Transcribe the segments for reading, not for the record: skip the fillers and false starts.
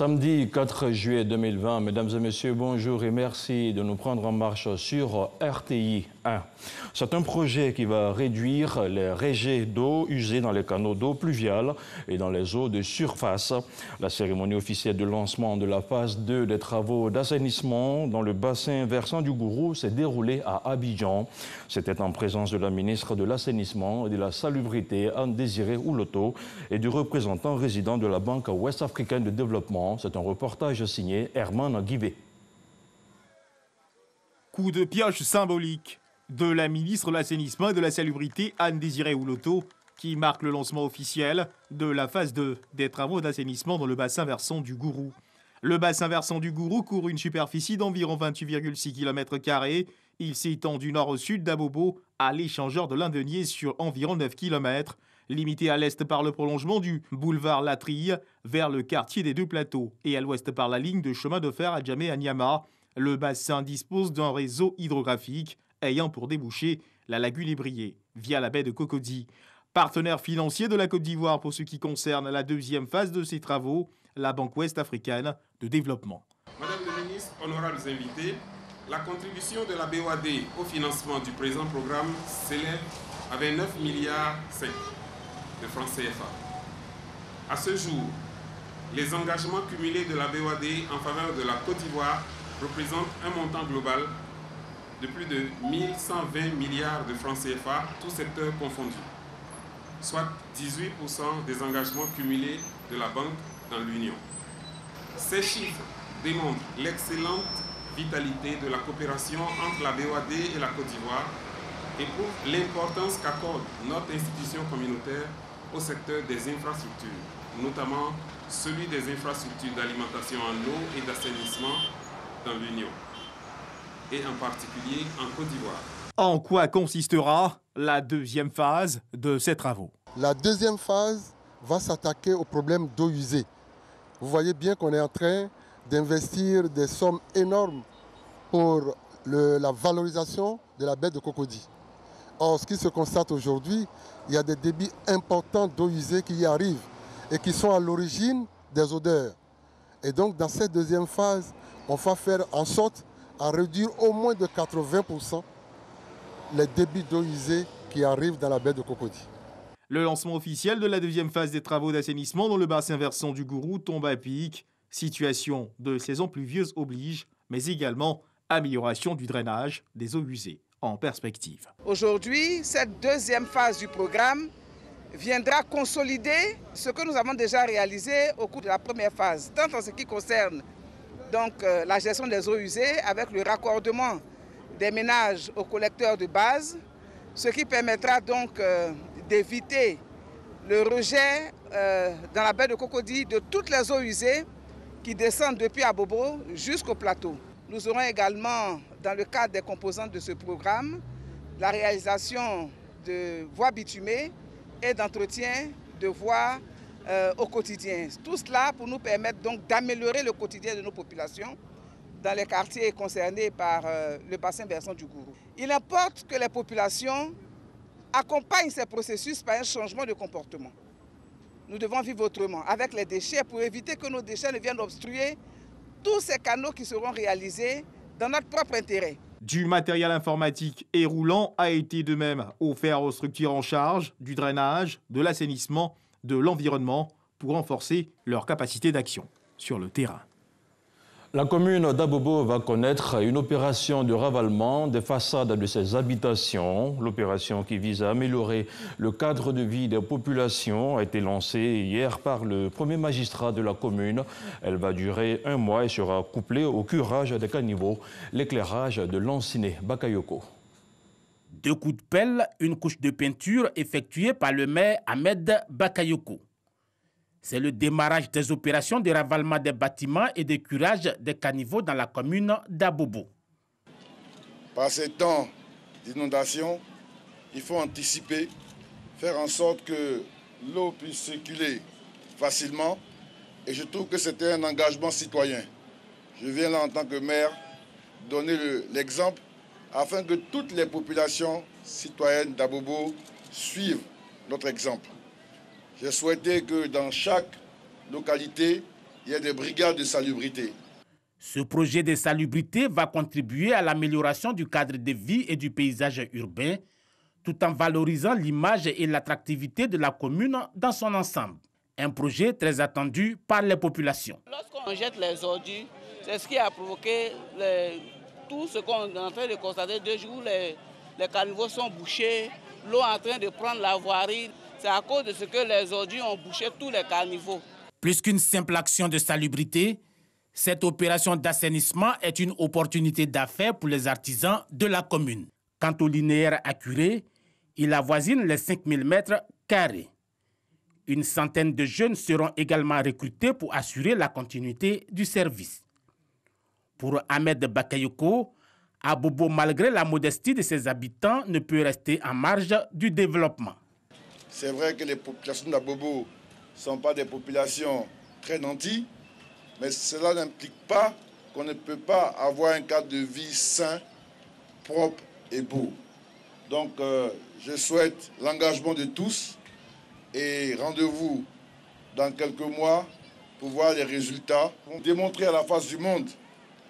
Samedi 4 juillet 2020, mesdames et messieurs, bonjour et merci de nous prendre en marche sur RTI 1. C'est un projet qui va réduire les rejets d'eau usés dans les canaux d'eau pluviale et dans les eaux de surface. La cérémonie officielle de lancement de la phase 2 des travaux d'assainissement dans le bassin versant du Gourou s'est déroulée à Abidjan. C'était en présence de la ministre de l'Assainissement et de la Salubrité, Anne-Désirée Ouloto, et du représentant résident de la Banque ouest-africaine de développement. C'est un reportage signé Herman Guivet. Coup de pioche symbolique de la ministre de l'Assainissement et de la Salubrité, Anne-Désirée Ouloto, qui marque le lancement officiel de la phase 2 des travaux d'assainissement dans le bassin versant du Gourou. Le bassin versant du Gourou couvre une superficie d'environ 28,6 km². Il s'étend du nord au sud d'Abobo à l'échangeur de l'Indenier sur environ 9 km, limité à l'est par le prolongement du boulevard Latrille vers le quartier des Deux Plateaux et à l'ouest par la ligne de chemin de fer à Djamé-Anyama. Le bassin dispose d'un réseau hydrographique ayant pour débouché la lagune Ébrié via la baie de Cocody. Partenaire financier de la Côte d'Ivoire pour ce qui concerne la deuxième phase de ces travaux, la Banque ouest-africaine de développement. Madame la ministre, honorables invités, la contribution de la BOAD au financement du présent programme s'élève à 29 milliards de francs CFA. À ce jour, les engagements cumulés de la BOAD en faveur de la Côte d'Ivoire représentent un montant global de plus de 1120 milliards de francs CFA, tous secteurs confondus, soit 18% des engagements cumulés de la Banque dans l'Union. Ces chiffres démontrent l'excellente vitalité de la coopération entre la BOAD et la Côte d'Ivoire et prouvent l'importance qu'accorde notre institution communautaire au secteur des infrastructures, notamment celui des infrastructures d'alimentation en eau et d'assainissement dans l'Union, et en particulier en Côte d'Ivoire. En quoi consistera la deuxième phase de ces travaux? La deuxième phase va s'attaquer au problème d'eau usée. Vous voyez bien qu'on est en train d'investir des sommes énormes pour la valorisation de la baie de Cocody. Or, ce qui se constate aujourd'hui, il y a des débits importants d'eau usée qui y arrivent et qui sont à l'origine des odeurs. Et donc, dans cette deuxième phase, on va faire en sorte à réduire au moins de 80% les débits d'eau usée qui arrivent dans la baie de Cocody. Le lancement officiel de la deuxième phase des travaux d'assainissement dans le bassin versant du Gourou tombe à pic. Situation de saison pluvieuse oblige, mais également amélioration du drainage des eaux usées en perspective. Aujourd'hui, cette deuxième phase du programme viendra consolider ce que nous avons déjà réalisé au cours de la première phase, tant en ce qui concerne donc, la gestion des eaux usées avec le raccordement des ménages aux collecteurs de base, ce qui permettra donc d'éviter le rejet dans la baie de Cocody de toutes les eaux usées qui descendent depuis Abobo jusqu'au plateau. Nous aurons également, dans le cadre des composantes de ce programme, la réalisation de voies bitumées et d'entretien de voies au quotidien. Tout cela pour nous permettre donc d'améliorer le quotidien de nos populations dans les quartiers concernés par le bassin versant du Gourou. Il importe que les populations accompagnent ces processus par un changement de comportement. Nous devons vivre autrement avec les déchets pour éviter que nos déchets ne viennent obstruer tous ces canaux qui seront réalisés dans notre propre intérêt. Du matériel informatique et roulant a été de même offert aux structures en charge du drainage, de l'assainissement, de l'environnement pour renforcer leur capacité d'action sur le terrain. La commune d'Abobo va connaître une opération de ravalement des façades de ses habitations. L'opération qui vise à améliorer le cadre de vie des populations a été lancée hier par le premier magistrat de la commune. Elle va durer 1 mois et sera couplée au curage des caniveaux, l'éclairage de Lanciné Bakayoko. 2 coups de pelle, une couche de peinture effectuée par le maire Ahmed Bakayoko. C'est le démarrage des opérations de ravalement des bâtiments et de curage des caniveaux dans la commune d'Abobo. Par ces temps d'inondation, il faut anticiper, faire en sorte que l'eau puisse circuler facilement. Et je trouve que c'était un engagement citoyen. Je viens là en tant que maire donner l'exemple afin que toutes les populations citoyennes d'Abobo suivent notre exemple. J'ai souhaité que dans chaque localité, il y a des brigades de salubrité. Ce projet de salubrité va contribuer à l'amélioration du cadre de vie et du paysage urbain, tout en valorisant l'image et l'attractivité de la commune dans son ensemble. Un projet très attendu par les populations. Lorsqu'on jette les ordures, c'est ce qui a provoqué tout ce qu'on est en train de constater 2 jours. Les caniveaux sont bouchés, l'eau est en train de prendre la voirie. C'est à cause de ce que les ordures ont bouché tous les caniveaux. Plus qu'une simple action de salubrité, cette opération d'assainissement est une opportunité d'affaires pour les artisans de la commune. Quant au linéaire accuré, il avoisine les 5000 mètres carrés. Une centaine de jeunes seront également recrutés pour assurer la continuité du service. Pour Ahmed Bakayoko, Abobo, malgré la modestie de ses habitants, ne peut rester en marge du développement. C'est vrai que les populations d'Abobo ne sont pas des populations très nanties, mais cela n'implique pas qu'on ne peut pas avoir un cadre de vie sain, propre et beau. Donc je souhaite l'engagement de tous et rendez-vous dans quelques mois pour voir les résultats, pour démontrer à la face du monde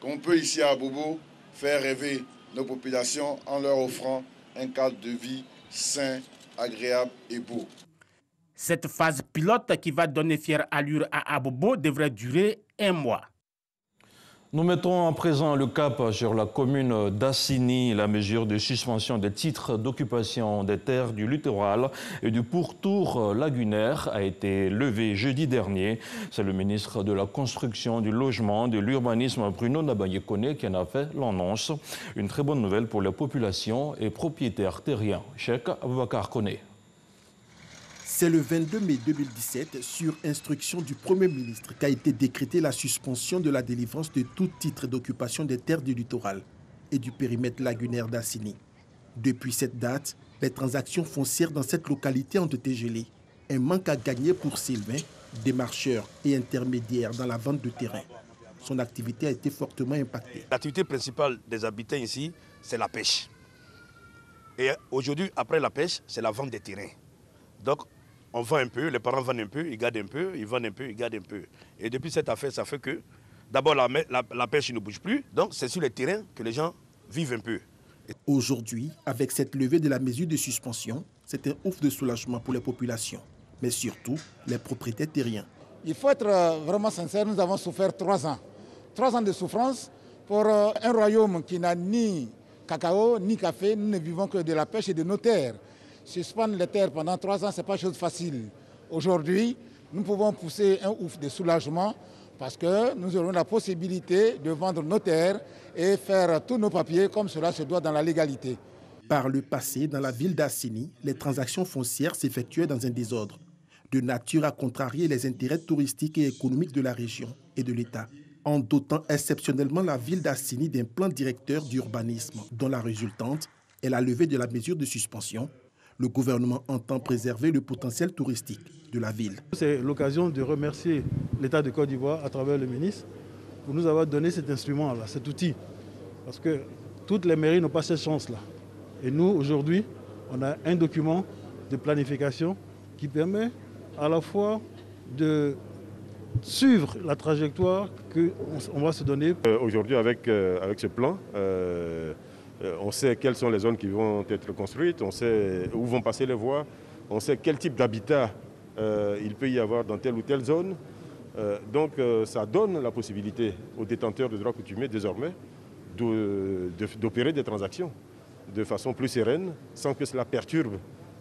qu'on peut ici à Abobo faire rêver nos populations en leur offrant un cadre de vie sain, agréable et beau. Cette phase pilote qui va donner fière allure à Abobo devrait durer 1 mois. Nous mettons à présent le cap sur la commune d'Assini. La mesure de suspension des titres d'occupation des terres du littoral et du pourtour lagunaire a été levée jeudi dernier. C'est le ministre de la Construction, du Logement, de l'Urbanisme, Bruno Nabayekone, qui en a fait l'annonce. Une très bonne nouvelle pour les populations et propriétaires terriens. Cheikh Aboubakar Kone. C'est le 22 mai 2017, sur instruction du Premier ministre, qu'a été décrétée la suspension de la délivrance de tout titre d'occupation des terres du littoral et du périmètre lagunaire d'Assini. Depuis cette date, les transactions foncières dans cette localité ont été gelées. Un manque à gagner pour Sylvain, démarcheur et intermédiaire dans la vente de terrain. Son activité a été fortement impactée. L'activité principale des habitants ici, c'est la pêche. Et aujourd'hui, après la pêche, c'est la vente des terrains. Donc, on vend un peu, les parents vendent un peu, ils gardent un peu, ils vendent un peu, ils gardent un peu. Et depuis cette affaire, ça fait que, d'abord, la pêche ne bouge plus. Donc, c'est sur les terrains que les gens vivent un peu. Aujourd'hui, avec cette levée de la mesure de suspension, c'est un ouf de soulagement pour les populations, mais surtout les propriétaires terriens. Il faut être vraiment sincère, nous avons souffert 3 ans. 3 ans de souffrance pour un royaume qui n'a ni cacao, ni café. Nous ne vivons que de la pêche et de nos terres. Suspendre les terres pendant 3 ans, ce n'est pas chose facile. Aujourd'hui, nous pouvons pousser un ouf de soulagement parce que nous aurons la possibilité de vendre nos terres et faire tous nos papiers comme cela se doit dans la légalité. Par le passé, dans la ville d'Assini, les transactions foncières s'effectuaient dans un désordre, de nature à contrarier les intérêts touristiques et économiques de la région et de l'État, en dotant exceptionnellement la ville d'Assini d'un plan directeur d'urbanisme dont la résultante est la levée de la mesure de suspension. Le gouvernement entend préserver le potentiel touristique de la ville. C'est l'occasion de remercier l'État de Côte d'Ivoire à travers le ministre pour nous avoir donné cet instrument-là, cet outil. Parce que toutes les mairies n'ont pas cette chance-là. Et nous, aujourd'hui, on a un document de planification qui permet à la fois de suivre la trajectoire qu'on va se donner. Aujourd'hui, avec ce plan, on sait quelles sont les zones qui vont être construites, on sait où vont passer les voies, on sait quel type d'habitat il peut y avoir dans telle ou telle zone. Donc ça donne la possibilité aux détenteurs de droits coutumiers désormais d'opérer des transactions de façon plus sereine, sans que cela perturbe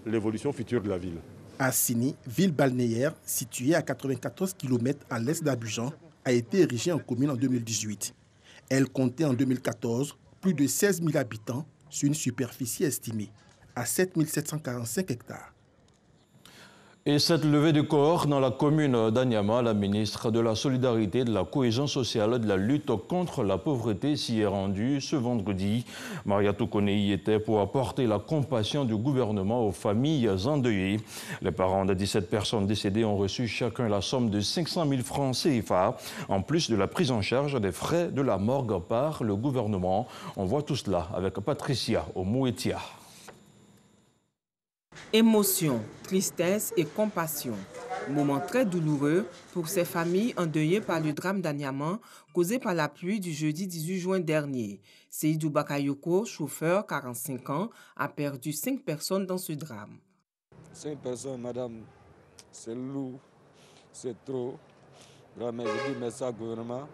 l'évolution future de la ville. Assini, ville balnéaire située à 94 km à l'est d'Abidjan, a été érigée en commune en 2018. Elle comptait en 2014 plus de 16 000 habitants sur une superficie estimée à 7 745 hectares. Et cette levée de corps dans la commune d'Anyama, la ministre de la Solidarité, de la Cohésion sociale et de la lutte contre la pauvreté s'y est rendue ce vendredi. Mariatou Kone y était pour apporter la compassion du gouvernement aux familles endeuillées. Les parents de 17 personnes décédées ont reçu chacun la somme de 500 000 francs CFA, en plus de la prise en charge des frais de la morgue par le gouvernement. On voit tout cela avec Patricia Omouetia. Émotion, tristesse et compassion. Moment très douloureux pour ces familles endeuillées par le drame d'Anyama causé par la pluie du jeudi 18 juin dernier. Seydou Bakayoko, chauffeur, 45 ans, a perdu 5 personnes dans ce drame. 5 personnes, madame, c'est lourd, c'est trop. Vraiment, je dis merci au gouvernement.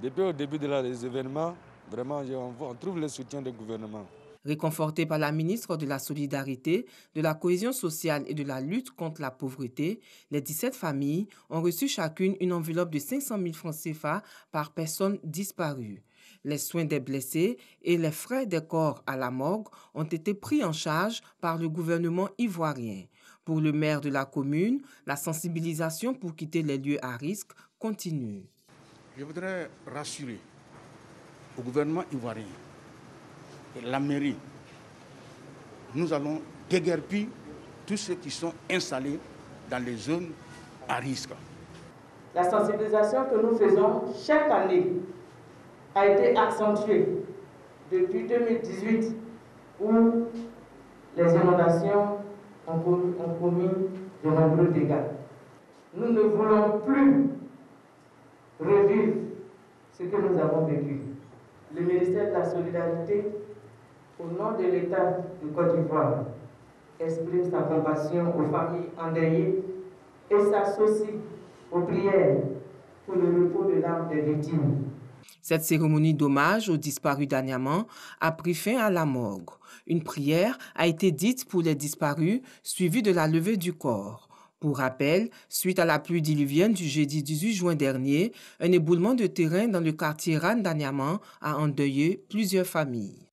Depuis le début des événements, vraiment, on trouve le soutien du gouvernement. Réconfortés par la ministre de la Solidarité, de la Cohésion sociale et de la lutte contre la pauvreté, les 17 familles ont reçu chacune une enveloppe de 500 000 francs CFA par personne disparue. Les soins des blessés et les frais des corps à la morgue ont été pris en charge par le gouvernement ivoirien. Pour le maire de la commune, la sensibilisation pour quitter les lieux à risque continue. Je voudrais rassurer au gouvernement ivoirien et la mairie, nous allons déguerpir tous ceux qui sont installés dans les zones à risque. La sensibilisation que nous faisons chaque année a été accentuée depuis 2018 où les inondations ont commis de nombreux dégâts. Nous ne voulons plus revivre ce que nous avons vécu. Le ministère de la Solidarité, au nom de l'État de Côte d'Ivoire, exprime sa compassion aux familles endeuillées et s'associe aux prières pour le repos de l'âme des victimes. Cette cérémonie d'hommage aux disparus d'Anyama a pris fin à la morgue. Une prière a été dite pour les disparus, suivie de la levée du corps. Pour rappel, suite à la pluie diluvienne du jeudi 18 juin dernier, un éboulement de terrain dans le quartier Ran d'Anyama a endeuillé plusieurs familles.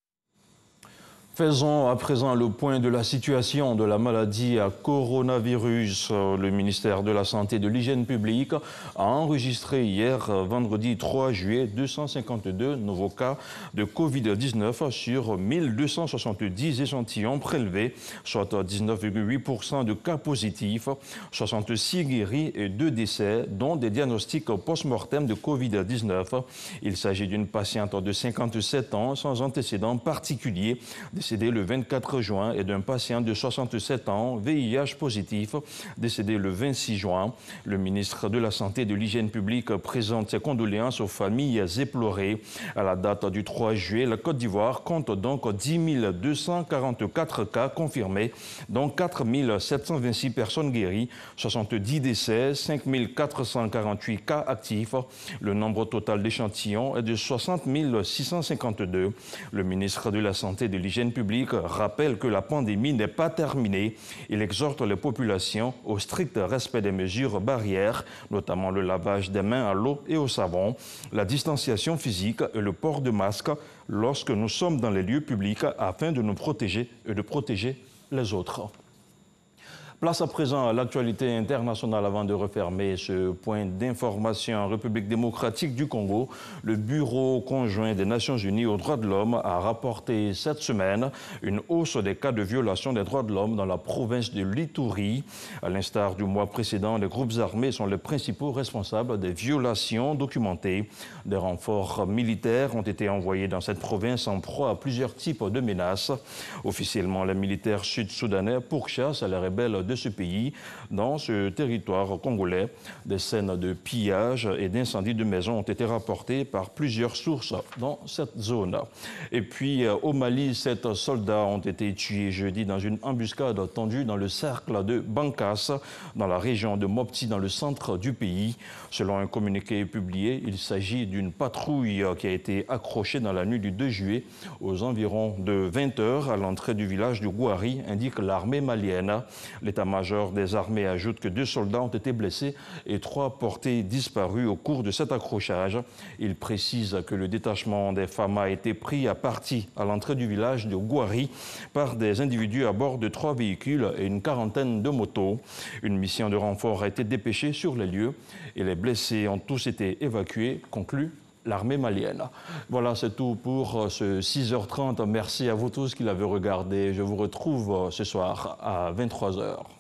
Faisons à présent le point de la situation de la maladie à coronavirus. Le ministère de la Santé et de l'Hygiène publique a enregistré hier, vendredi 3 juillet, 252 nouveaux cas de Covid-19 sur 1270 échantillons prélevés, soit 19,8% de cas positifs, 66 guéris et 2 décès, dont des diagnostics post-mortem de Covid-19. Il s'agit d'une patiente de 57 ans sans antécédent particulier, décédé le 24 juin, et d'un patient de 67 ans, VIH positif, décédé le 26 juin. Le ministre de la Santé et de l'Hygiène publique présente ses condoléances aux familles éplorées. À la date du 3 juillet, la Côte d'Ivoire compte donc 10 244 cas confirmés, dont 4 726 personnes guéries, 70 décès, 5 448 cas actifs. Le nombre total d'échantillons est de 60 652. Le ministre de la Santé et de l'Hygiène publique rappelle que la pandémie n'est pas terminée. Il exhorte les populations au strict respect des mesures barrières, notamment le lavage des mains à l'eau et au savon, la distanciation physique et le port de masque lorsque nous sommes dans les lieux publics afin de nous protéger et de protéger les autres. Place à présent à l'actualité internationale avant de refermer ce point d'information. En République démocratique du Congo, le Bureau conjoint des Nations Unies aux droits de l'homme a rapporté cette semaine une hausse des cas de violation des droits de l'homme dans la province de l'Ituri. À l'instar du mois précédent, les groupes armés sont les principaux responsables des violations documentées. Des renforts militaires ont été envoyés dans cette province en proie à plusieurs types de menaces. Officiellement, les militaires sud-soudanais pourchassent les rebelles de ce pays. Dans ce territoire congolais, des scènes de pillage et d'incendie de maisons ont été rapportées par plusieurs sources dans cette zone. Et puis au Mali, 7 soldats ont été tués jeudi dans une embuscade tendue dans le cercle de Bankas, dans la région de Mopti, dans le centre du pays. Selon un communiqué publié, il s'agit d'une patrouille qui a été accrochée dans la nuit du 2 juillet aux environs de 20 h à l'entrée du village de Gouari, indique l'armée malienne. L'état-major des armées ajoute que 2 soldats ont été blessés et 3 portés disparus au cours de cet accrochage. Il précise que le détachement des FAMA a été pris à partie à l'entrée du village de Gouari par des individus à bord de 3 véhicules et une quarantaine de motos. Une mission de renfort a été dépêchée sur les lieux et les blessés ont tous été évacués, conclut l'armée malienne. Voilà, c'est tout pour ce 6h30. Merci à vous tous qui l'avez regardé. Je vous retrouve ce soir à 23 h.